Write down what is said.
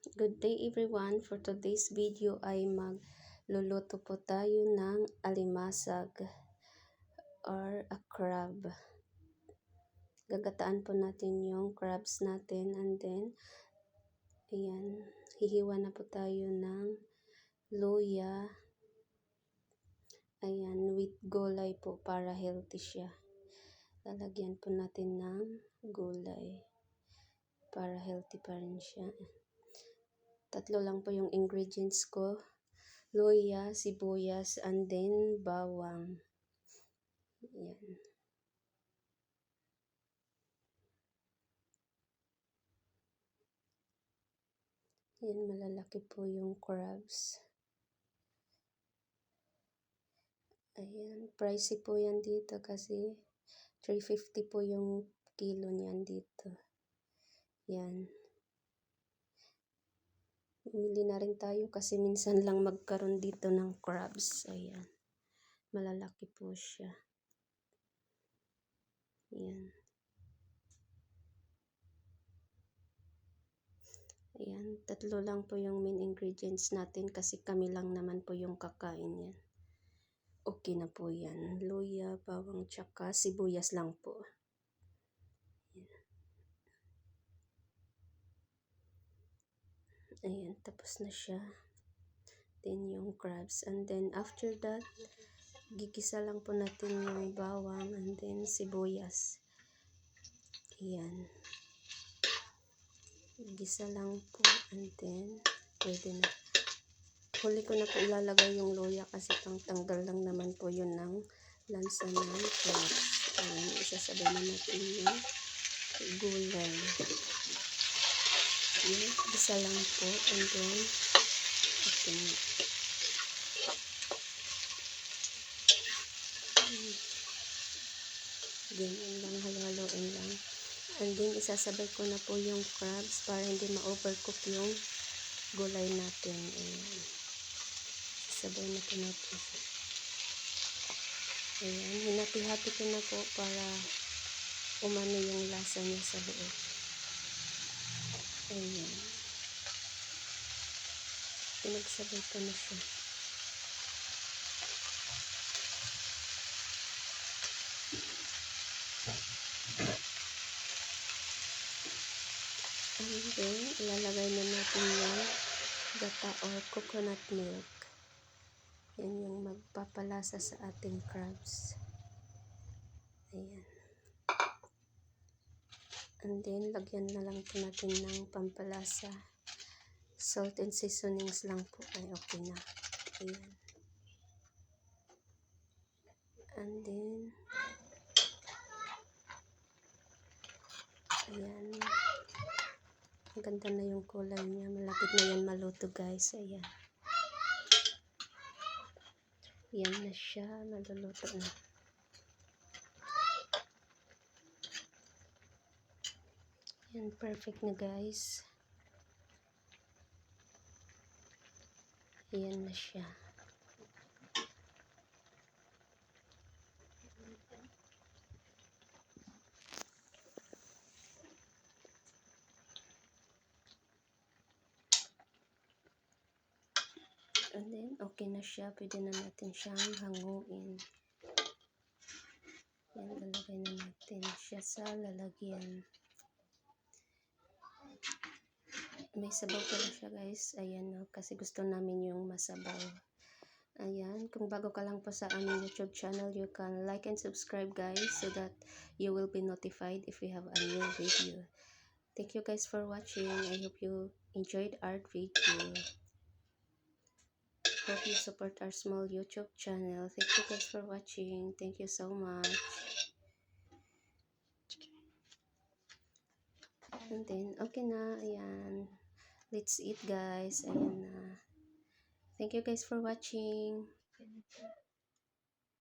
Good day everyone. For today's video ay magluluto po tayo ng alimasag or a crab. Gagataan po natin yung crabs natin and then ayan, hihiwa na po tayo ng luya. Ayan, with gulay po para healthy siya. Lalagyan po natin ng gulay para healthy pa rin siya. Tatlo lang po yung ingredients ko. Luya, sibuyas, and then bawang. Ayan. Ayan, malalaki po yung crabs. Ayan, pricey po yan dito kasi 350 po yung kilo niyan dito. Ayan. Bumili na rin tayo kasi minsan lang magkaroon dito ng crabs. Ayan. Malalaki po siya. Ayan. Ayan. Tatlo lang po yung main ingredients natin kasi kami lang naman po yung kakain yan. Okay na po yan. Luya, bawang, tsaka sibuyas lang po. Ayan, tapos na siya. Then yung crabs. And then after that, gigisa lang po natin yung bawang and then sibuyas. Ayan. Gisa lang po and then pwede na. Huli ko na po ilalagay yung luya kasi tanggal lang naman po yun ng lansa ng crabs. Ayan, isasabay na natin yung gulay. Ayan, gisa lang po and then okay na. Ganyan lang, halo-haloin lang. And then, isasabay ko na po yung crabs para hindi ma-overcook yung gulay natin. Ayan. Isasabay na po natin siya. Ayan. Hinati-hati ko na po para umano yung lasa niya sa loob. Ayan. Pinagsabay ko na siya. And then, ilalagay na natin yung gata or coconut milk. Yan yung magpapalasa sa ating crabs. Ayan. And then, lagyan na lang po natin ng pampalasa. Salt and seasonings lang po ay okay na. Ayan. And then, ayan. Ang ganda na yung kulay niya. Malapit na yan maluto guys. Ayan. Yan na siya. Naluluto na. Yan. Perfect na guys. Ayan na siya. And then, okay na siya. Pwede na natin siyang hanguin. Yan, lalagay na natin siya sa lalagyan. May sabaw pala siya guys. Ayan, no? Kasi gusto namin yung masabaw. Ayan, kung bago ka lang po sa aming YouTube channel, you can like and subscribe guys so that you will be notified if we have a new video. Thank you guys for watching. I hope you enjoyed our video. Hope you support our small YouTube channel. Thank you guys for watching. Thank you so much. And then, okay na. Ayan. Let's eat guys. Ayan na. Thank you guys for watching.